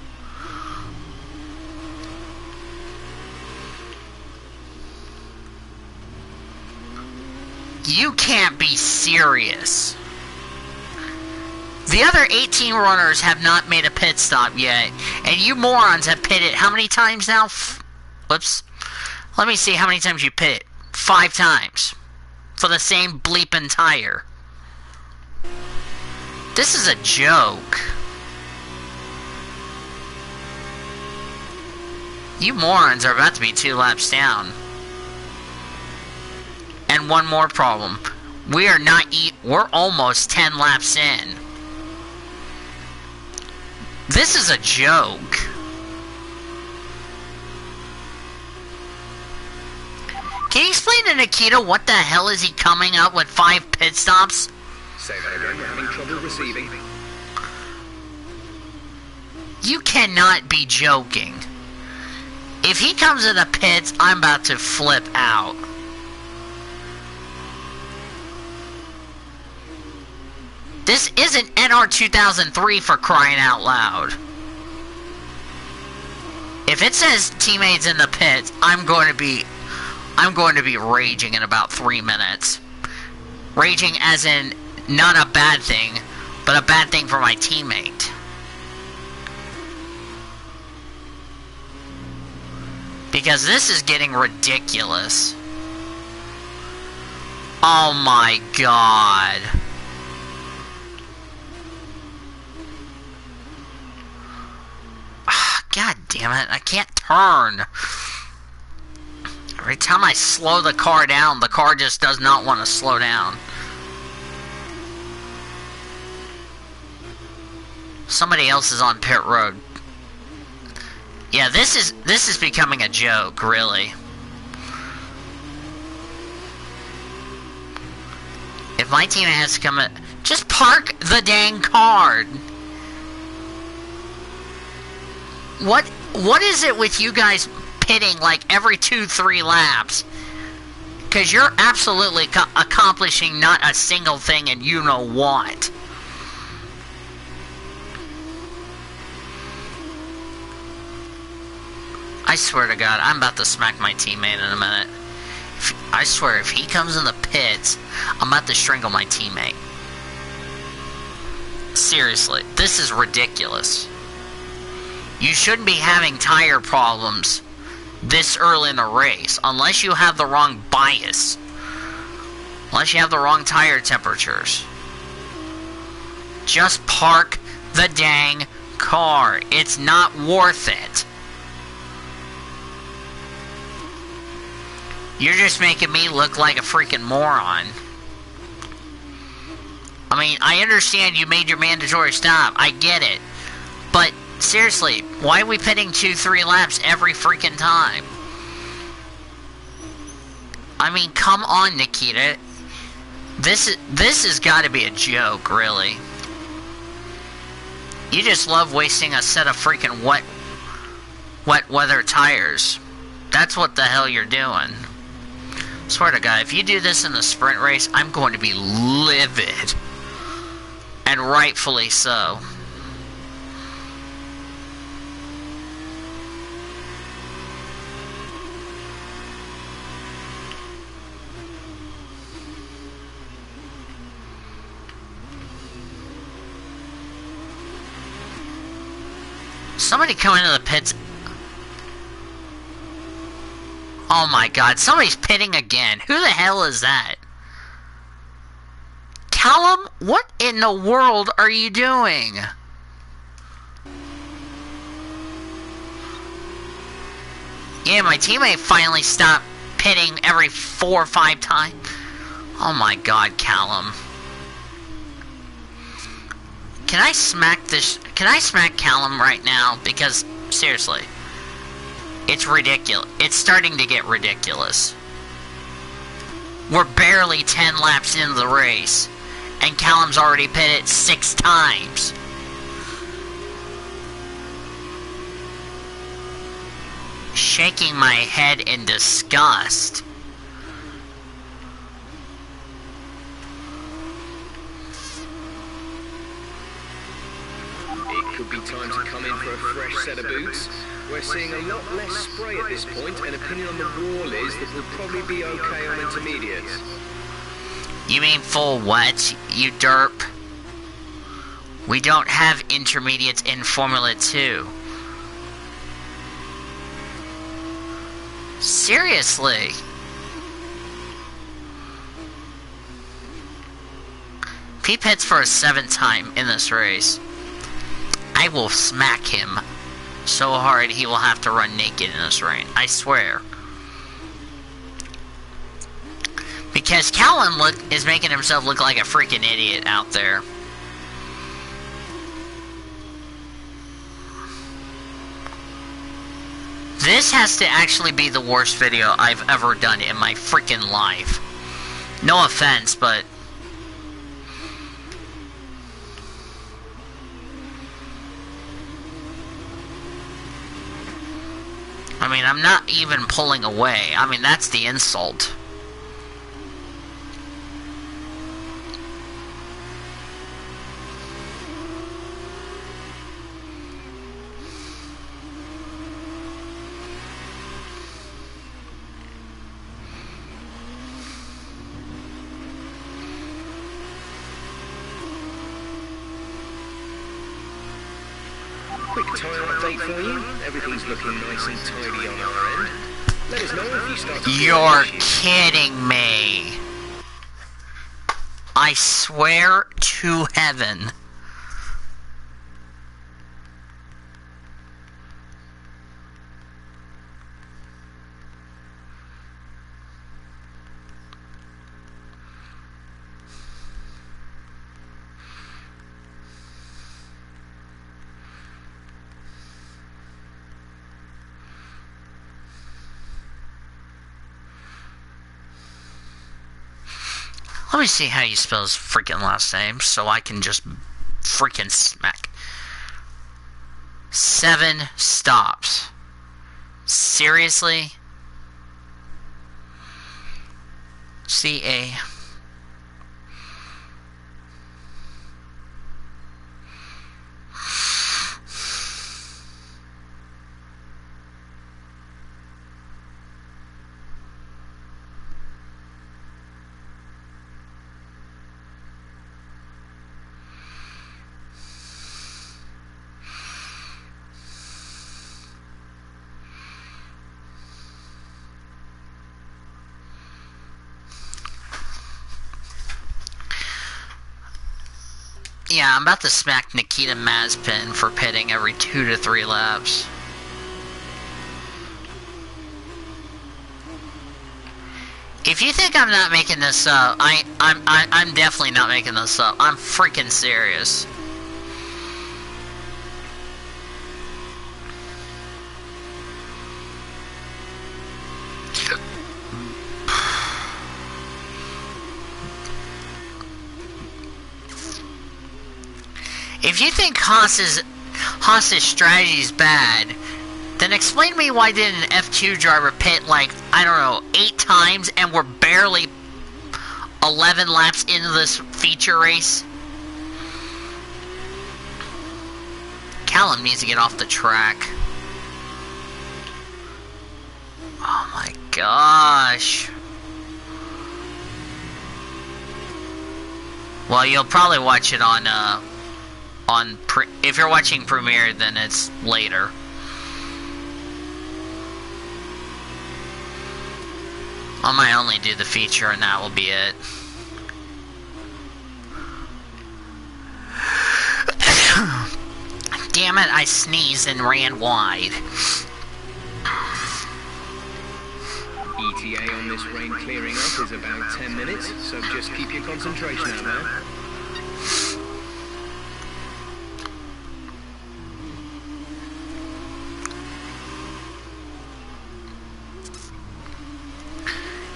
You can't be serious. The other 18 runners have not made a pit stop yet, and you morons have pitted how many times now? Whoops. Let me see how many times you pit. 5 times. For the same bleeping tire. This is a joke. You morons are about to be 2 laps down. And one more problem. We're almost 10 laps in. This is a joke. Can you explain to Nikita what the hell is he coming up with 5 pit stops? Say that again, we're having trouble receiving. You cannot be joking. If he comes in the pits, I'm about to flip out. This isn't NR 2003 for crying out loud. If it says teammates in the pits, I'm going to be raging in about 3 minutes. Raging as in not a bad thing, but a bad thing for my teammate. Because this is getting ridiculous. Oh my god. God damn it, I can't turn. Every time I slow the car down, the car just does not want to slow down. Somebody else is on pit road. Yeah, this is becoming a joke, really. If my team has to come in, just park the dang car. What is it with you guys pitting like every 2-3 laps? Because you're absolutely accomplishing not a single thing, and you know what. I swear to God, I'm about to smack my teammate in a minute. I swear, if he comes in the pits, I'm about to strangle my teammate. Seriously, this is ridiculous. You shouldn't be having tire problems this early in the race, unless you have the wrong bias. Unless you have the wrong tire temperatures. Just park the dang car. It's not worth it. You're just making me look like a freaking moron. I mean, I understand you made your mandatory stop. I get it. But, seriously, why are we pitting 2-3 laps every freaking time? I mean, come on, Nikita. This has got to be a joke, really. You just love wasting a set of freaking wet weather tires. That's what the hell you're doing. Swear to God, if you do this in the sprint race, I'm going to be livid. And rightfully so. Somebody come into the pits. Oh my God, somebody's pitting again. Who the hell is that? Callum, what in the world are you doing? Yeah, my teammate finally stopped pitting every 4 or 5 times. Oh my god, Callum. Can I smack Callum right now? Because, seriously. It's ridiculous. It's starting to get ridiculous. We're barely 10 laps into the race. And Callum's already pitted 6 times. Shaking my head in disgust. It could be time to come in for a fresh set of boots. We're seeing a lot less spray at this point, and opinion on the wall is that we'll probably be okay on intermediates. You mean full what, you derp? We don't have intermediates in Formula 2. Seriously? If he pits for a 7th time in this race, I will smack him so hard he will have to run naked in this rain. I swear. Because Callum is making himself look like a freaking idiot out there. This has to actually be the worst video I've ever done in my freaking life. No offense, but... I mean, I'm not even pulling away. I mean, that's the insult. Quick tyre update for you. Everything's looking nice and tidy on our end. Let us know if you start to feel You're issues. kidding me. I swear to heaven. Let me see how you spell his freaking last name so I can just freaking smack. 7 stops. Seriously? C-A... Yeah, I'm about to smack Nikita Mazepin for pitting every 2 to 3 laps. If you think I'm not making this up, I'm definitely not making this up. I'm freaking serious. If you think Haas's strategy is bad, then explain to me why did an F2 driver pit like, I don't know, 8 times and we're barely 11 laps into this feature race? Callum needs to get off the track. Oh my gosh. Well, you'll probably watch it on if you're watching Premiere, then it's later. I might only do the feature and that will be it. Damn it, I sneezed and ran wide. ETA on this rain clearing up is about 10 minutes, so just keep your concentration out there.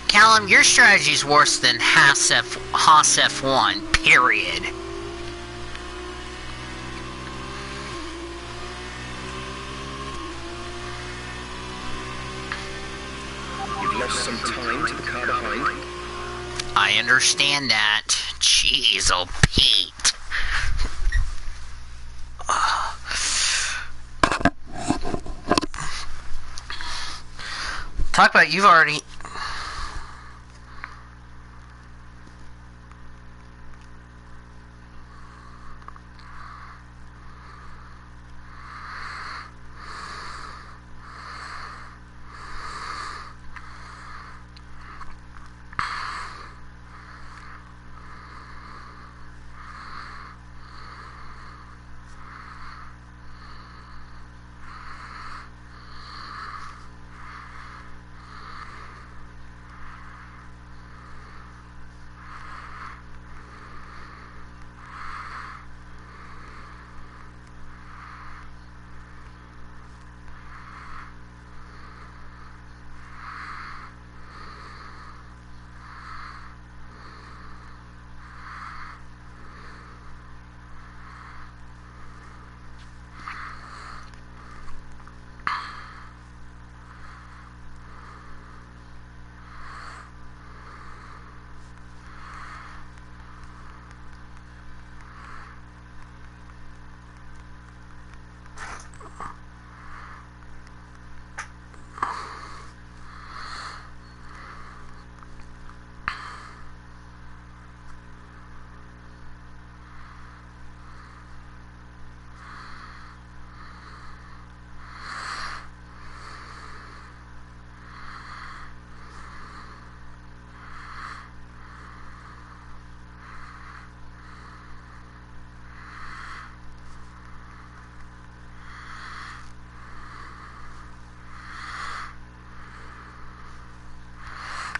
Callum, your strategy's worse than Haas F1, period. You've lost some time to the car behind. I understand that. Jeez, oh Pete. Talk about you've already...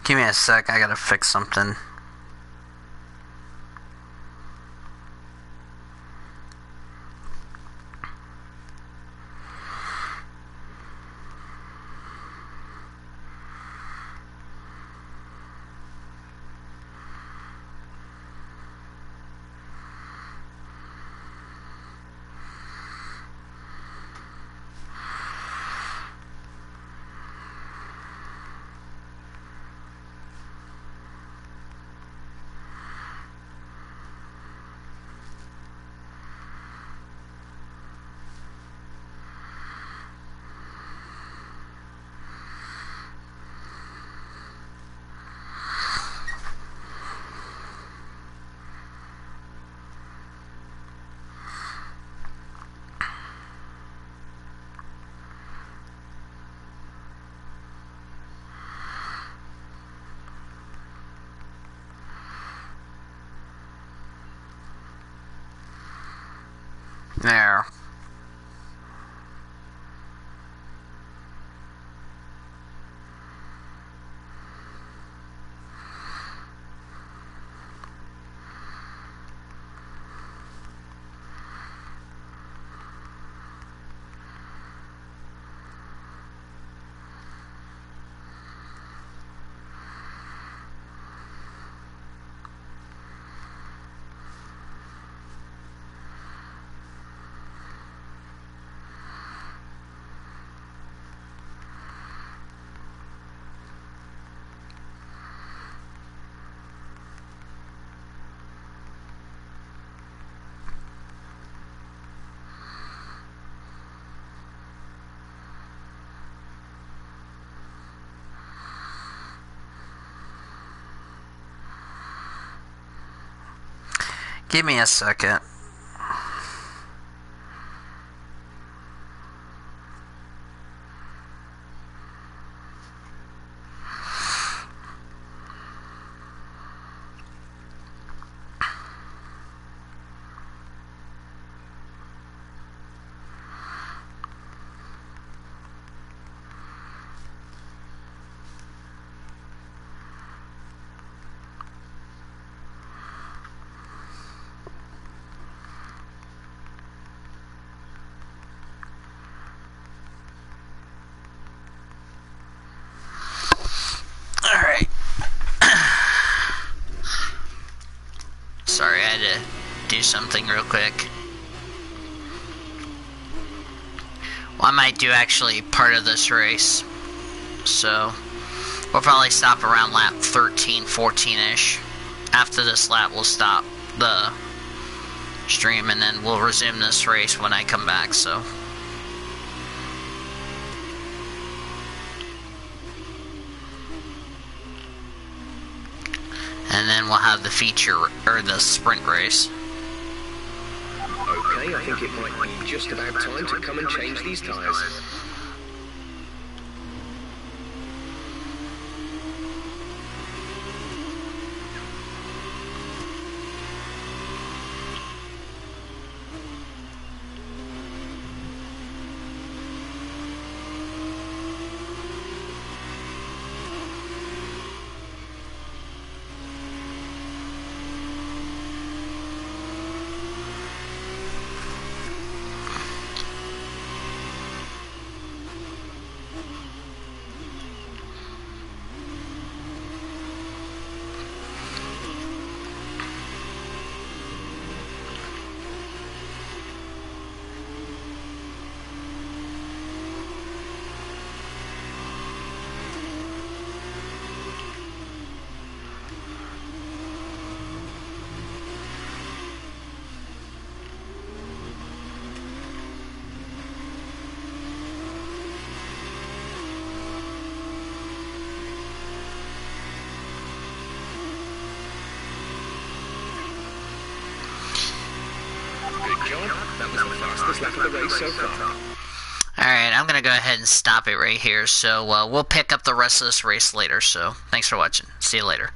Give me a sec, I gotta fix something. There. Give me a second. had to do something real quick. Well, I might do actually part of this race. So, we'll probably stop around lap 13, 14-ish. After this lap, we'll stop the stream, and then we'll resume this race when I come back, so. And then we'll have the feature, or the sprint race. Okay, I think it might be just about time to come and change these tyres. That was the fastest lap of the race so far. Alright, I'm gonna go ahead and stop it right here, so we'll pick up the rest of this race later, so thanks for watching. See you later.